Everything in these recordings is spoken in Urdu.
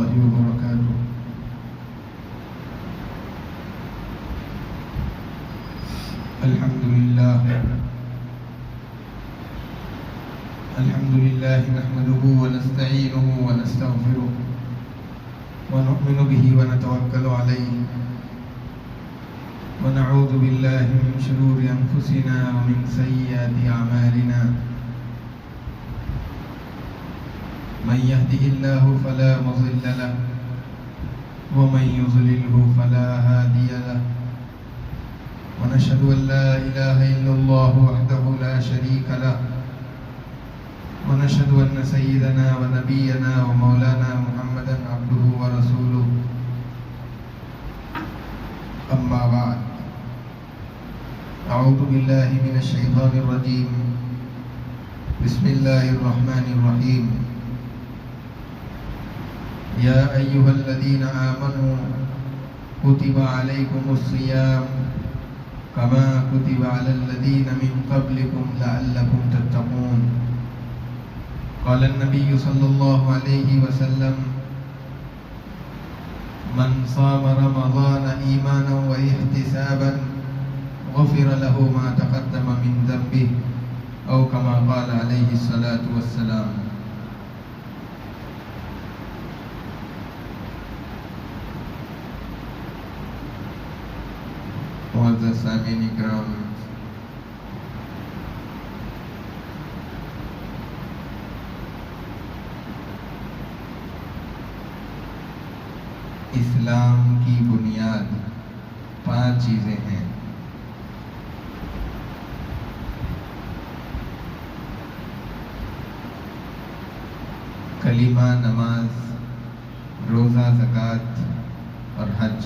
الله وبركاته. الحمد لله نحمده ونستعينه ونستغفره ونؤمن به ونتوكل عليه ونعوذ بالله من شرور أنفسنا ومن سيئات أعمالنا. من يهده الله فلا مضل له ومن يضلله فلا هادي له. ونشهد أن لا إله إلا الله وحده لا شريك له. ونشهد أن سيدنا ونبينا ومولانا محمدا عبده ورسوله. أما بعد، أعوذ بالله من الشيطان الرجيم. بسم الله الرحمن الرحيم. يا أيها الذين آمنوا كتب عليكم الصيام كما كتب على الذين من قبلكم لعلكم تتقون. قال النبي صلى الله عليه وسلم: من صام رمضان إيمانا واحتسابا غفر له ما تقدم من ذنبه، أو كما قال عليه الصلاة والسلام. معزز سامعین اکرام، اسلام کی بنیاد 5 چیزیں ہیں. کلمہ، نماز، روزہ، زکوٰۃ اور حج.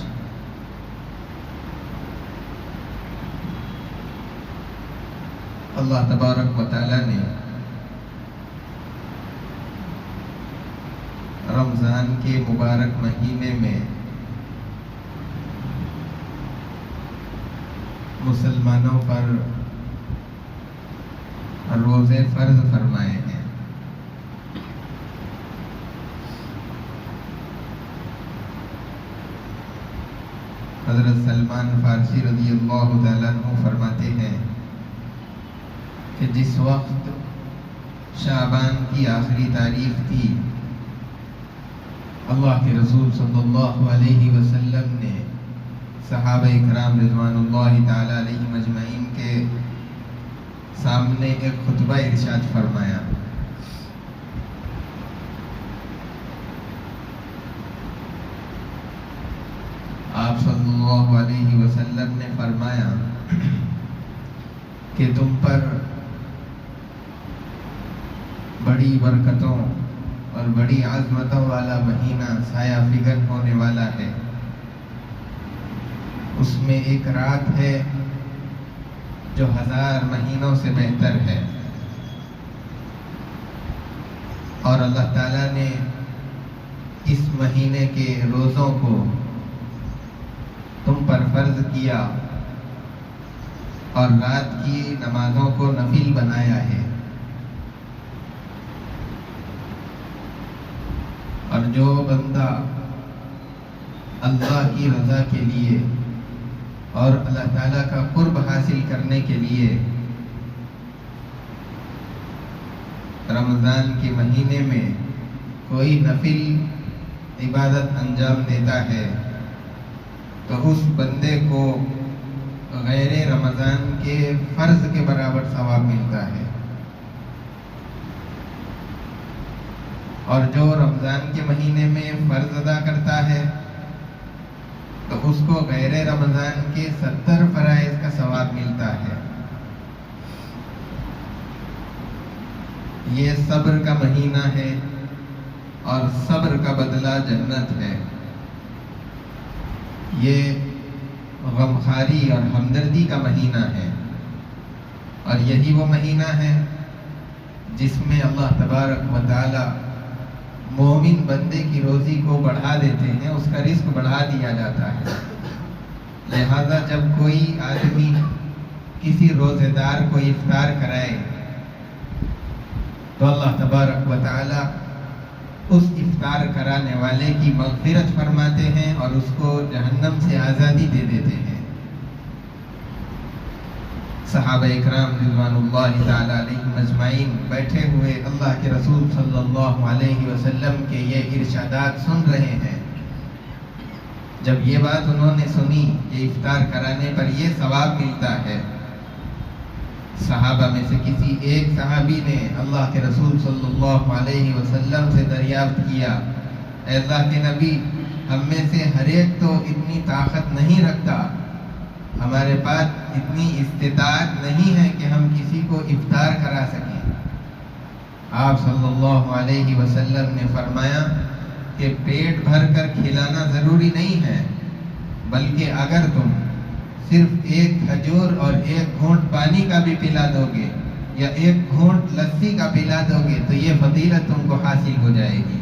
اللہ تبارک و تعالی نے رمضان کے مبارک مہینے میں مسلمانوں پر روزے فرض فرمائے ہیں. حضرت سلمان فارسی رضی اللہ تعالیٰ عنہ فرماتے ہیں کہ جس وقت شعبان کی آخری تاریخ تھی، اللہ کے رسول صلی اللہ علیہ وسلم نے صحابہ اکرام رضوان اللہ تعالی علیہم اجمعین کے سامنے ایک خطبہ ارشاد فرمایا. آپ صلی اللہ علیہ وسلم نے فرمایا کہ تم پر بڑی برکتوں اور بڑی عظمتوں والا مہینہ سایہ فگن ہونے والا ہے. اس میں ایک رات ہے جو 1000 مہینوں سے بہتر ہے، اور اللہ تعالیٰ نے اس مہینے کے روزوں کو تم پر فرض کیا اور رات کی نمازوں کو نفل بنایا ہے. اور جو بندہ اللہ کی رضا کے لیے اور اللہ تعالیٰ کا قرب حاصل کرنے کے لیے رمضان کے مہینے میں کوئی نفل عبادت انجام دیتا ہے تو اس بندے کو غیر رمضان کے فرض کے برابر ثواب ملتا ہے. اور جو رمضان کے مہینے میں فرض ادا کرتا ہے تو اس کو غیر رمضان کے 70 فرائض کا ثواب ملتا ہے. یہ صبر کا مہینہ ہے اور صبر کا بدلہ جنت ہے. یہ غمخواری اور ہمدردی کا مہینہ ہے، اور یہی وہ مہینہ ہے جس میں اللہ تبارک و تعالی مومن بندے کی روزی کو بڑھا دیتے ہیں، اس کا رزق بڑھا دیا جاتا ہے. لہذا جب کوئی آدمی کسی روزے دار کو افطار کرائے تو اللہ تبارک و تعالی اس افطار کرانے والے کی مغفرت فرماتے ہیں اور اس کو جہنم سے آزادی دے دیتے ہیں۔ صحابہ اکرام رضوان اللہ تعالیٰ علیہم اجمعین بیٹھے ہوئے اللہ کے رسول صلی اللہ علیہ وسلم کے یہ ارشادات سن رہے ہیں۔ جب یہ بات انہوں نے سنی کہ افطار کرانے پر یہ ثواب ملتا ہے، صحابہ میں سے کسی ایک صحابی نے اللہ کے رسول صلی اللہ علیہ وسلم سے دریافت کیا، اے اللہ کے نبی، ہم میں سے ہر ایک تو اتنی طاقت نہیں رکھتا، ہمارے پاس اتنی استطاعت نہیں ہے کہ ہم کسی کو افطار کرا سکیں۔ آپ صلی اللہ علیہ وسلم نے فرمایا کہ پیٹ بھر کر کھلانا ضروری نہیں ہے، بلکہ اگر تم صرف ایک کھجور اور ایک گھونٹ پانی کا بھی پلا دو گے یا ایک گھونٹ لسی کا پلا دو گے تو یہ فضیلت تم کو حاصل ہو جائے گی۔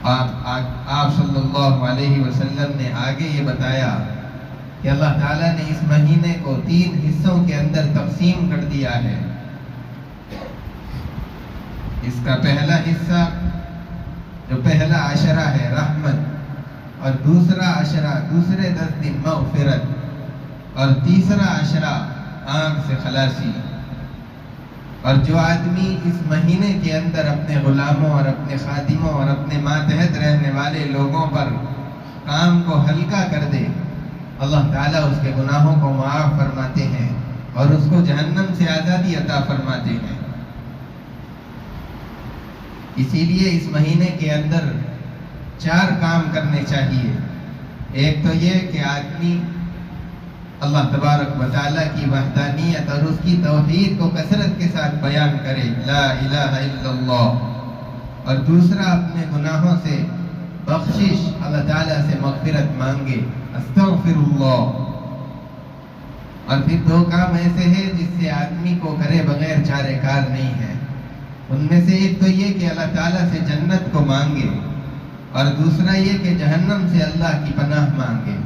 آپ صلی اللہ علیہ وسلم نے آگے یہ بتایا کہ اللہ تعالیٰ نے اس مہینے کو 3 حصوں کے اندر تقسیم کر دیا ہے۔ اس کا پہلا حصہ جو پہلا عشرہ ہے رحمت، اور دوسرا عشرہ دوسرے 10 دن مغفرت، اور تیسرا عشرہ آنکھ سے خلاصی۔ اور جو آدمی اس مہینے کے اندر اپنے غلاموں اور اپنے خادموں اور اپنے ماتحت رہنے والے لوگوں پر کام کو ہلکا کر دے، اللہ تعالیٰ اس کے گناہوں کو معاف فرماتے ہیں اور اس کو جہنم سے آزادی عطا فرماتے ہیں۔ اسی لیے اس مہینے کے اندر 4 کام کرنے چاہیے۔ ایک تو یہ کہ آدمی اللہ تبارک و تعالیٰ کی وحدانیت اور اس کی توحید کو کثرت کے ساتھ بیان کرے، لا الہ الا اللہ، اور دوسرا اپنے گناہوں سے بخشش اللہ تعالیٰ سے مغفرت مانگے، استغفر اللہ۔ اور پھر 2 کام ایسے ہیں جس سے آدمی کو کرے بغیر چارے کار نہیں ہے۔ ان میں سے ایک تو یہ کہ اللہ تعالیٰ سے جنت کو مانگے، اور دوسرا یہ کہ جہنم سے اللہ کی پناہ مانگے۔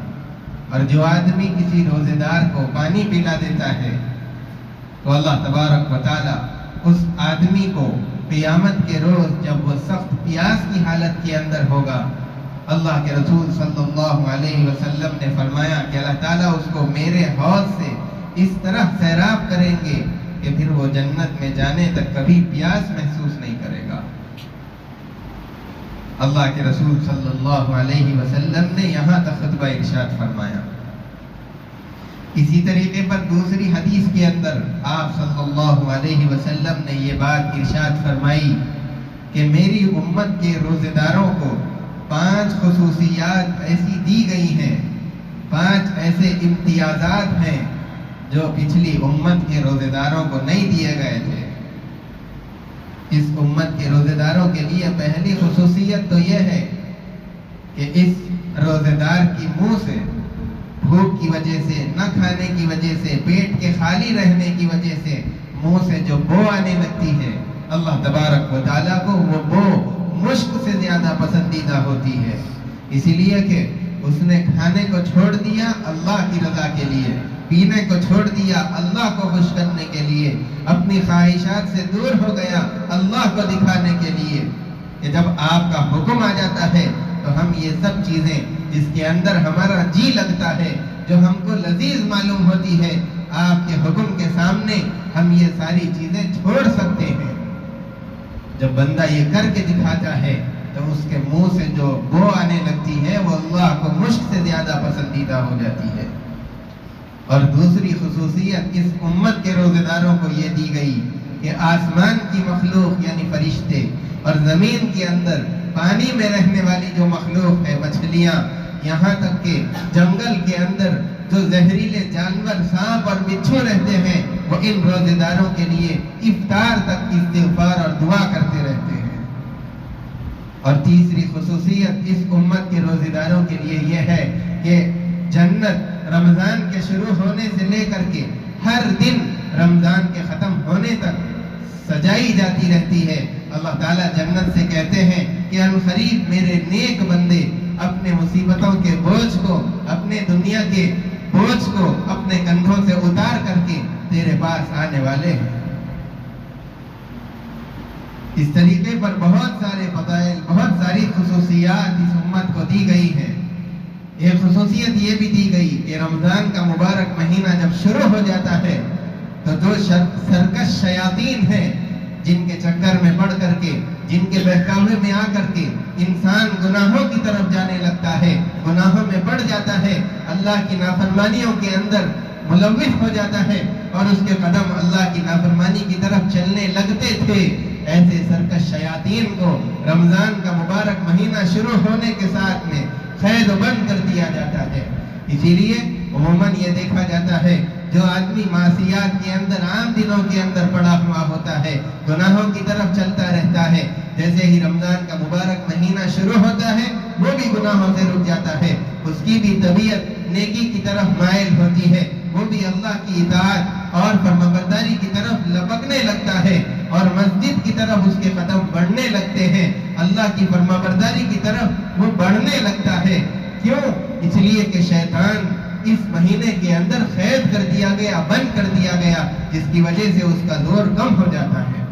اور جو آدمی کسی روزے دار کو پانی پلا دیتا ہے تو اللہ تبارک و تعالیٰ اس آدمی کو قیامت کے روز جب وہ سخت پیاس کی حالت کے اندر ہوگا، اللہ کے رسول صلی اللہ علیہ وسلم نے فرمایا کہ اللہ تعالیٰ اس کو میرے حوض سے اس طرح سیراب کریں گے کہ پھر وہ جنت میں جانے تک کبھی پیاس محسوس نہیں کرے گا۔ اللہ کے رسول صلی اللہ علیہ وسلم نے یہاں تک خطبہ ارشاد فرمایا۔ اسی طریقے پر دوسری حدیث کے اندر آپ صلی اللہ علیہ وسلم نے یہ بات ارشاد فرمائی کہ میری امت کے روزے داروں کو 5 خصوصیات ایسی دی گئی ہیں، 5 ایسے امتیازات ہیں جو پچھلی امت کے روزے داروں کو نہیں دیے گئے تھے۔ اس امت کے روزے داروں کے لیے پہلی خصوصیت تو یہ ہے کہ اس روزے دار کی منہ سے بھوک کی وجہ سے، نہ کھانے کی وجہ سے، پیٹ کے خالی رہنے کی وجہ سے منہ سے جو بو آنے لگتی ہے، اللہ تبارک و تعالیٰ کو وہ بو مشک سے زیادہ پسندیدہ ہوتی ہے، اسی لیے کہ اس نے کھانے کو چھوڑ دیا اللہ کی رضا کے لیے، پینے کو چھوڑ دیا اللہ کو خوش کرنے کے لیے، اپنی خواہشات سے دور ہو گیا اللہ کو دکھانے کے لیے، کہ جب آپ کا حکم آ جاتا ہے تو ہم یہ سب چیزیں جس کے اندر ہمارا جی لگتا ہے، جو ہم کو لذیذ معلوم ہوتی ہے، آپ کے حکم کے سامنے ہم یہ ساری چیزیں چھوڑ سکتے ہیں۔ جب بندہ یہ کر کے دکھاتا ہے تو اس کے منہ سے جو بو آنے لگتی ہے وہ اللہ کو مشک سے زیادہ پسندیدہ ہو جاتی ہے۔ اور دوسری خصوصیت اس امت کے روزے داروں کو یہ دی گئی کہ آسمان کی مخلوق یعنی فرشتے اور زمین کے اندر پانی میں رہنے والی جو مخلوق ہے، مچھلیاں، یہاں تک کہ جنگل کے اندر جو زہریلے جانور سانپ اور بچھو رہتے ہیں، وہ ان روزے داروں کے لیے افطار تک استغفار اور دعا کرتے رہتے ہیں۔ اور تیسری خصوصیت اس امت کے روزے داروں کے لیے یہ ہے کہ جنت رمضان کے شروع ہونے سے لے کر کے ہر دن رمضان کے ختم ہونے تک سجائی جاتی رہتی ہے۔ اللہ تعالیٰ جنت سے کہتے ہیں کہ ان قریب میرے نیک بندے اپنے مصیبتوں کے بوجھ کو، اپنے دنیا کے بوجھ کو اپنے کندھوں سے اتار کر کے تیرے پاس آنے والے ہیں۔ اس طریقے پر بہت سارے فضائل، بہت ساری خصوصیات اس امت کو دی گئی ہیں۔ ایک خصوصیت یہ بھی دی گئی کہ رمضان کا مبارک مہینہ جب شروع ہو جاتا ہے تو جو سرکش شیاطین ہیں، جن کے چکر میں پڑ کر کے، جن کے بہکاوے میں آ کر کے انسان گناہوں کی طرف جانے لگتا ہے، گناہوں میں پڑ جاتا ہے، اللہ کی نافرمانیوں کے اندر ملوث ہو جاتا ہے اور اس کے قدم اللہ کی نافرمانی کی طرف چلنے لگتے تھے، ایسے سرکش شیاطین کو رمضان کا مبارک مہینہ شروع ہونے کے ساتھ میں قید و بند کر دیا جاتا ہے۔ اسی لیے عموماً یہ دیکھا جاتا ہے جو آدمی معصیات کے اندر، عام دنوں کے اندر پڑا ہوا ہوتا ہے، گناہوں کی طرف چلتا رہتا ہے، جیسے ہی رمضان کا مبارک مہینہ شروع ہوتا ہے وہ بھی گناہوں سے رک جاتا ہے، اس کی بھی طبیعت نیکی کی طرف مائل ہوتی ہے، وہ بھی اللہ کی اطاعت اور فرمانبرداری کی طرف لپکنے لگتا ہے اور مسجد کی طرف اس کے قدم بڑھنے لگتے ہیں، اللہ کی فرمانبرداری کی طرف وہ بڑھنے لگتا ہے۔ کیوں؟ اس لیے کہ شیطان اس مہینے کے اندر قید کر دیا گیا، بند کر دیا گیا، جس کی وجہ سے اس کا زور کم ہو جاتا ہے۔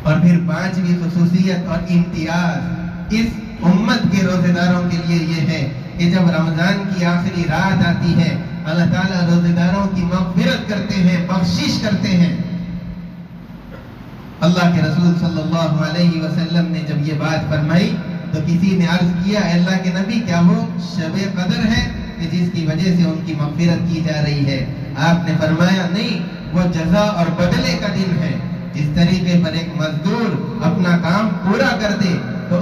اور پھر پانچویں خصوصیت اور امتیاز اس امت کے روزے داروں کے لیے یہ ہے کہ جب رمضان کی آخری رات آتی ہے، اللہ تعالیٰ روزے داروں کی مغفرت کرتے ہیں، بخشش کرتے ہیں۔ اللہ کے رسول صلی اللہ علیہ وسلم نے جب یہ بات فرمائی تو کسی نے عرض کیا، اے اللہ کے نبی، کیا وہ شب قدر ہے کہ جس کی وجہ سے ان کی مغفرت کی جا رہی ہے؟ آپ نے فرمایا نہیں، وہ جزا اور بدلے کا دن ہے۔ جس طریقے پر ایک مزدور اپنا کام پورا کر دے تو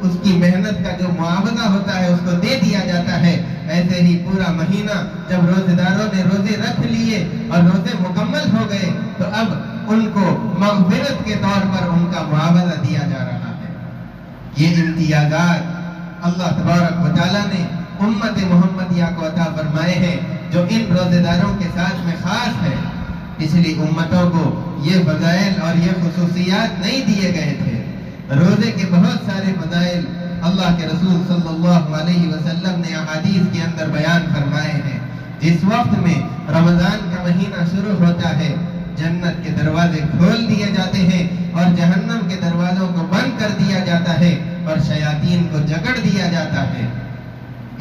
اس کی محنت کا جو معاوضہ ہوتا ہے اس کو دے دیا جاتا ہے، ایسے ہی پورا مہینہ جب روزے داروں نے روزے رکھ لیے اور روزے مکمل ہو گئے تو اب ان کو مغفرت کے طور پر ان کا معاوضہ دیا جا رہا ہے۔ یہ امتیازات اللہ تبارک و تعالیٰ نے امت محمدیہ کو عطا فرمائے ہیں جو ان روزے داروں کے ساتھ میں خاص ہے۔ اس لیے امتوں کو یہ فضائل اور یہ خصوصیات نہیں دیے گئے تھے۔ روزے کے بہت سارے فضائل اللہ کے رسول صلی اللہ علیہ وسلم نے احادیث کے اندر بیان فرمائے ہیں۔ جس وقت میں رمضان کا مہینہ شروع ہوتا ہے، جنت کے دروازے کھول دیے جاتے ہیں اور جہنم کے دروازوں کو بند کر دیا جاتا ہے اور شیاطین کو جکڑ دیا جاتا ہے۔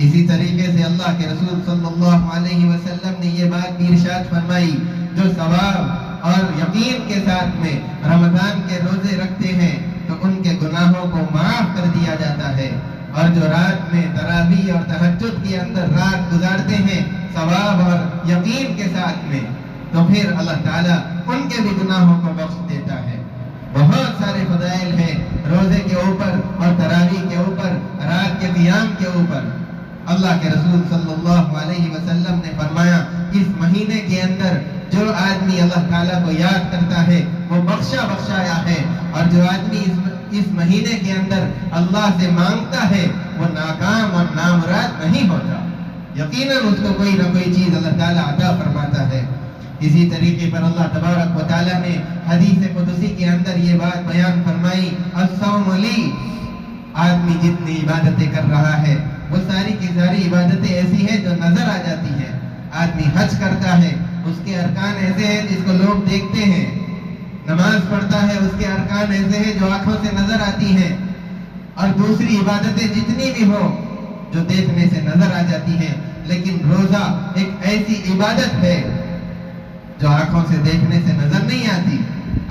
اسی طریقے سے اللہ کے رسول صلی اللہ علیہ وسلم نے یہ بات بھی ارشاد فرمائی، جو ثواب اور یقین کے ساتھ میں رمضان کے روزے رکھتے ہیں تو ان کے گناہوں کو معاف کر دیا جاتا ہے، اور جو رات میں تراویح اور تہجد کے اندر رات گزارتے ہیں ثواب اور یقین کے ساتھ میں، تو پھر اللہ تعالیٰ ان کے بھی گناہوں کو بخش دیتا ہے۔ بہت سارے فضائل ہیں روزے کے اوپر اور تراویح کے اوپر، رات کے قیام کے اوپر۔ اللہ کے رسول صلی اللہ علیہ وسلم نے فرمایا، اس مہینے کے اندر جو آدمی اللہ تعالیٰ کو یاد کرتا ہے وہ بخشا بخشایا ہے، اور جو آدمی اس مہینے کے اندر اللہ سے مانگتا ہے وہ ناکام اور نامراد نہیں ہوتا، یقیناً اس کو کوئی نہ کوئی چیز اللہ تعالیٰ عطا فرماتا ہے۔ اسی طریقے پر اللہ تبارک و تعالیٰ نے حدیث قدسی کے اندر یہ بات بیان فرمائی، الصوم لی، آدمی جتنی عبادتیں کر رہا ہے وہ ساری کی ساری عبادتیں ایسی ہیں جو نظر آ جاتی ہیں۔ آدمی حج کرتا ہے، اس کے ارکان ایسے ہیں جس کو لوگ دیکھتے ہیں، نماز پڑھتا ہے، اس کے ارکان ایسے ہیں جو آنکھوں سے نظر آتی ہیں، اور دوسری عبادتیں جتنی بھی ہو جو دیکھنے سے نظر آ جاتی ہیں، لیکن روزہ ایک ایسی عبادت ہے جو آنکھوں سے دیکھنے سے نظر نہیں آتی۔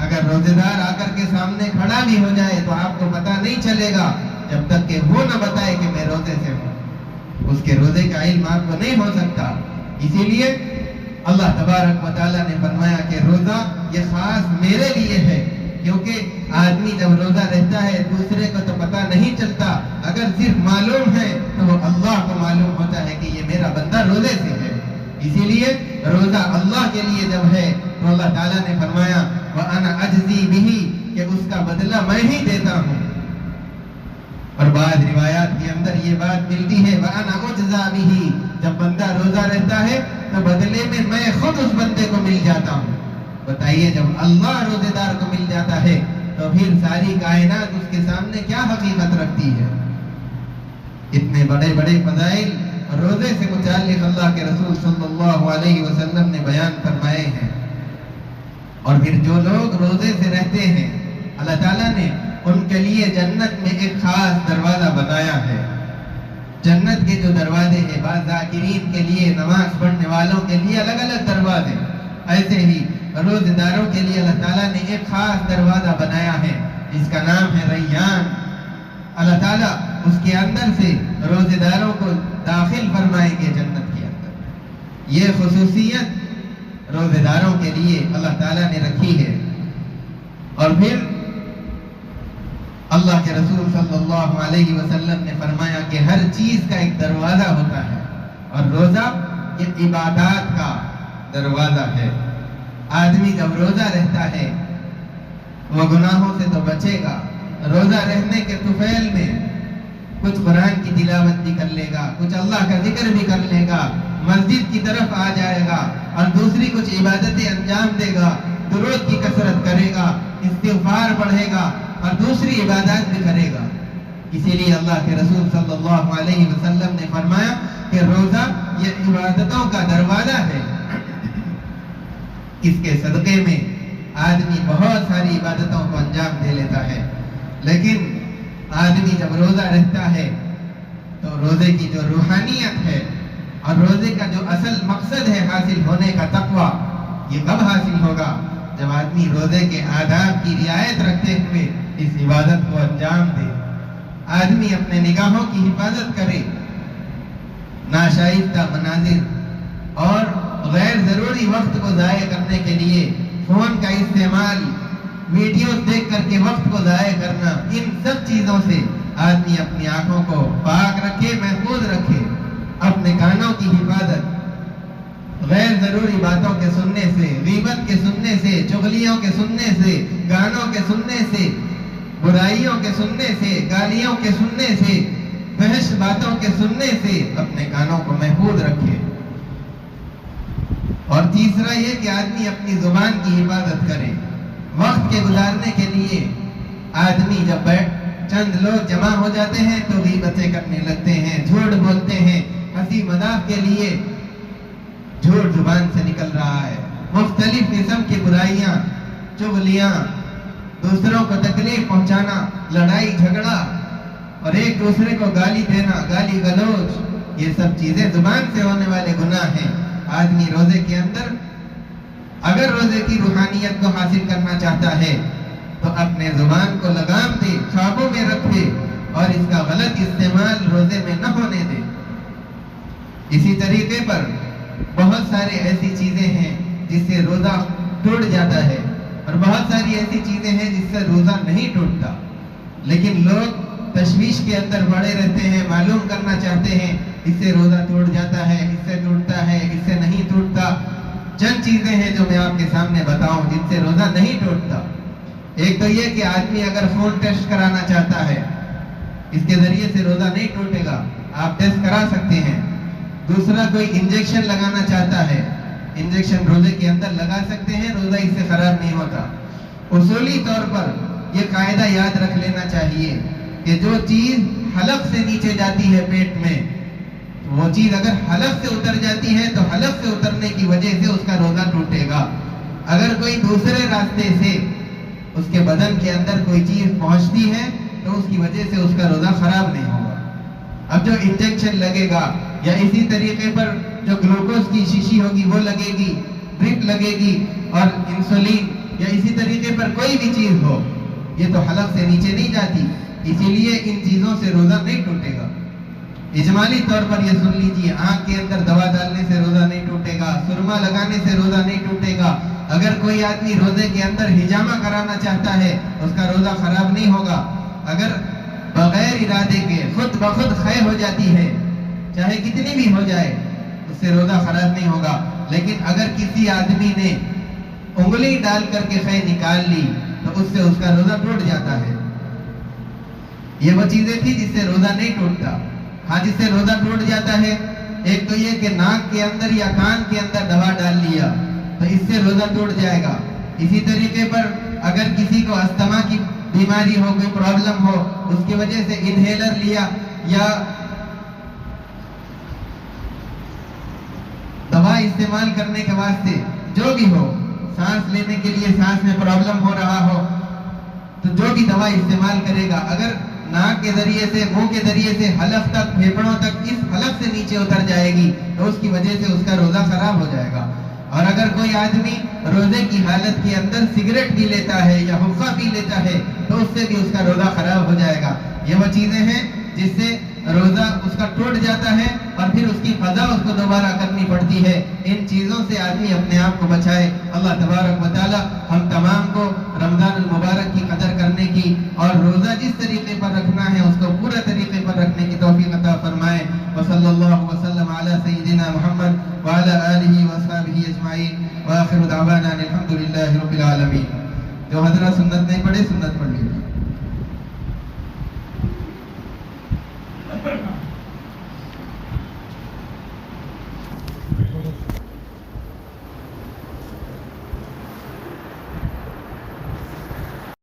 اگر روزے دار آ کر کے سامنے کھڑا بھی ہو جائے تو آپ کو پتہ نہیں چلے گا جب تک کہ وہ نہ بتائے کہ میں روزے سے ہوں، اس کے روزے کا علم آپ کو نہیں ہو سکتا۔ اسی لیے اللہ تبارک و تعالیٰ نے فرمایا کہ روزہ یہ خاص میرے لیے ہے، کیونکہ آدمی جب روزہ رہتا ہے دوسرے کو تو پتہ نہیں چلتا، اگر صرف معلوم ہے تو وہ اللہ کو معلوم ہوتا ہے کہ یہ میرا بندہ روزے سے ہے۔ اسی لیے روزہ اللہ کے لیے جب ہے تو اللہ تعالیٰ نے فرمایا وَأَنَا أَجْزِي بِهِ، کہ اس کا بدلہ میں ہی دیتا ہوں۔ اور بعض روایات کے اندر یہ بات ملتی ہے وَأَنَا أُجْزَى بِهِ، جب بندہ روزہ رہتا ہے تو بدلے میں میں خود اس بندے کو مل جاتا ہوں۔ بتائیے جب اللہ روزے دار کو مل جاتا ہے تو پھر ساری کائنات اس کے سامنے کیا حقیقت رکھتی ہے۔ اتنے بڑے بڑے فضائل روزے سے متعلق اللہ کے رسول صلی اللہ علیہ وسلم نے بیان فرمائے ہیں۔ اور پھر جو لوگ روزے سے رہتے ہیں اللہ تعالیٰ نے ان کے لیے جنت میں ایک خاص دروازہ بنایا ہے۔ جنت کے جو دروازے ہیں، بعض ذاکرین کے لیے، نماز پڑھنے والوں کے لیے الگ الگ دروازے، ایسے ہی روزہ داروں کے لیے اللہ تعالیٰ نے ایک خاص دروازہ بنایا ہے جس کا نام ہے ریان۔ اللہ تعالیٰ اس کے اندر سے روزہ داروں کو داخل فرمائیں گے جنت کے اندر۔ یہ خصوصیت روزہ داروں کے لیے اللہ تعالیٰ نے رکھی ہے۔ اور پھر اللہ کے رسول صلی اللہ علیہ وسلم نے فرمایا کہ ہر چیز کا ایک دروازہ ہوتا ہے، اور روزہ یہ عبادات کا دروازہ ہے۔ آدمی جب روزہ رہتا ہے وہ گناہوں سے تو بچے گا، روزہ رہنے کے طفیل میں کچھ قرآن کی تلاوت بھی کر لے گا، کچھ اللہ کا ذکر بھی کر لے گا، مسجد کی طرف آ جائے گا، اور دوسری کچھ عبادتیں انجام دے گا، درود کی کثرت کرے گا، استغفار پڑھے گا، اور دوسری عبادات بھی کرے گا۔ اسی لیے اللہ کے رسول صلی اللہ علیہ وسلم نے فرمایا کہ روزہ یہ عبادتوں کا دروازہ ہے۔ اس کے صدقے میں آدمی بہت ساری عبادتوں کو انجام دے لیتا ہے، لیکن آدمی جب روزہ رہتا ہے تو روزے کی جو روحانیت ہے اور روزے کا جو اصل مقصد ہے حاصل ہونے کا تقویٰ، یہ کب حاصل ہوگا؟ جب آدمی روزے کے آداب کی رعایت رکھتے ہوئے اس عبادت کو انجام دے، آدمی اپنے نگاہوں کی حفاظت کرے، ناشائستہ مناظر اور غیر ضروری وقت کو ضائع کرنے کے لیے فون کا استعمال، ویڈیوز دیکھ کر کے وقت کو ضائع کرنا، ان سب چیزوں سے آدمی اپنی آنکھوں کو پاک رکھے، محفوظ رکھے، اپنے کانوں کی حفاظت غیر ضروری باتوں کے سننے سے، غیبت کے سننے سے، چغلیوں کے سننے سے، گانوں کے سننے سے، برائیوں کے سننے سے، گالیوں کے سننے سے، فحش باتوں کے سننے سے اپنے کانوں کو محفوظ رکھے۔ اور تیسرا یہ کہ آدمی اپنی زبان کی حفاظت کرے۔ وقت کے گزارنے کے لیے آدمی جب چند لوگ جمع ہو جاتے ہیں تو غیبتیں کرنے لگتے ہیں، جھوٹ بولتے ہیں، ہنسی مذاق کے لیے جھوٹ زبان سے نکل رہا ہے، مختلف قسم کی برائیاں، چغلیاں، دوسروں کو تکلیف پہنچانا، لڑائی جھگڑا اور ایک دوسرے کو گالی دینا، گالی گلوچ، یہ سب چیزیں زبان سے ہونے والے گناہ ہیں۔ آدمی روزے کے اندر اگر روزے کی روحانیت کو حاصل کرنا چاہتا ہے تو اپنے زبان کو لگام دے، قابو میں رکھے، اور اس کا غلط استعمال روزے میں نہ ہونے دے۔ اسی طریقے پر بہت سارے ایسی چیزیں ہیں جس سے روزہ ٹوٹ جاتا ہے، اور بہت ساری ایسی چیزیں ہیں جس سے روزہ نہیں ٹوٹتا، لیکن لوگ تشویش کے اندر پڑے رہتے ہیں، معلوم کرنا چاہتے ہیں اس سے روزہ ٹوٹ جاتا ہے، اس سے ٹوٹتا ہے، اس سے نہیں ٹوٹتا۔ چند چیزیں ہیں جو میں آپ کے سامنے بتاؤں جن سے روزہ نہیں ٹوٹتا۔ ایک تو یہ کہ آدمی اگر خون ٹیسٹ کرانا چاہتا ہے، اس کے ذریعے سے روزہ نہیں ٹوٹے گا، آپ ٹیسٹ کرا سکتے ہیں۔ دوسرا، کوئی انجیکشن لگانا چاہتا ہے، انجیکشن روزے کے اندر لگا سکتے ہیں، روزہ اس سے خراب نہیں ہوتا۔ اصولی طور پر یہ قاعدہ یاد رکھ لینا چاہیے کہ جو چیز حلق سے نیچے جاتی ہے پیٹ میں، وہ چیز اگر حلق سے اتر جاتی ہے تو حلق سے اترنے کی وجہ سے اس کا روزہ ٹوٹے گا۔ اگر کوئی دوسرے راستے سے اس کے بدن کے اندر کوئی چیز پہنچتی ہے تو اس کی وجہ سے اس کا روزہ خراب نہیں ہوگا۔ اب جو انجیکشن لگے گا یا اسی طریقے پر جو گلوکوز کی شیشی ہوگی وہ لگے گی، ڈرپ لگے گی، اور انسولین یا اسی طریقے پر کوئی بھی چیز ہو، یہ تو حلق سے نیچے نہیں جاتی، اسی لیے ان چیزوں سے روزہ نہیں ٹوٹے گا۔ اجمالی طور پر یہ سن لیجیے، آنکھ کے اندر دوا ڈالنے سے روزہ نہیں ٹوٹے گا، سرما لگانے سے روزہ نہیں ٹوٹے گا۔ اگر کوئی آدمی روزے کے اندر ہجامہ کرانا چاہتا ہے اس کا روزہ خراب نہیں ہوگا۔ اگر بغیر ارادے کے خود بخود خے ہو جاتی ہے، چاہے کتنی بھی ہو جائے، اس سے روزہ خراب نہیں ہوگا۔ لیکن اگر کسی آدمی نے انگلی ڈال کر کے خے نکال لی تو اس سے اس کا روزہ ٹوٹ جاتا ہے۔ یہ وہ چیزیں تھی جس سے روزہ نہیں ٹوٹتا۔ ہاں، جس سے روزہ ٹوٹ جاتا ہے، ایک تو یہ کہ ناک کے اندر یا کان کے اندر دوا ڈال لیا تو اس سے روزہ ٹوٹ جائے گا۔ اسی طریقے پر اگر کسی کو استھما کی بیماری ہو، کوئی پرابلم ہو، اس کی وجہ سے انہیلر لیا یا دوا استعمال کرنے کے واسطے جو بھی ہو، سانس لینے کے لیے سانس میں پرابلم ہو رہا ہو، تو جو بھی دوا استعمال کرے گا اگر ناک کے ذریعے سے منہ کے ذریعے سے حلق تک پھیپھڑوں تک اس حلق سے نیچے اتر جائے گی تو اس کی وجہ سے اس کا روزہ خراب ہو جائے گا. اور اگر کوئی آدمی روزے کی حالت کے اندر سگریٹ پی لیتا ہے یا حقہ پی لیتا ہے تو اس سے بھی اس کا روزہ خراب ہو جائے گا. یہ وہ چیزیں ہیں جس سے روزہ اس کا ٹوٹ جاتا ہے اور پھر اس کی قضا اس کو دوبارہ کرنی پڑتی ہے. ان چیزوں سے آدمی اپنے آپ کو بچائے. اللہ تبارک و تعالی ہم تمام کو رمضان المبارک کی قدر کرنے کی اور روزہ جس طریقے پر رکھنا ہے اس کو پورے طریقے پر رکھنے کی توفیق عطا فرمائے. وصلی اللہ وسلم علی سیدنا محمد وعلی آلہ وصحبہ اجمعین وآخر دعوانا الحمدللہ رب العالمین. جو حضرات سنت نہیں پڑھے سنت پڑھے.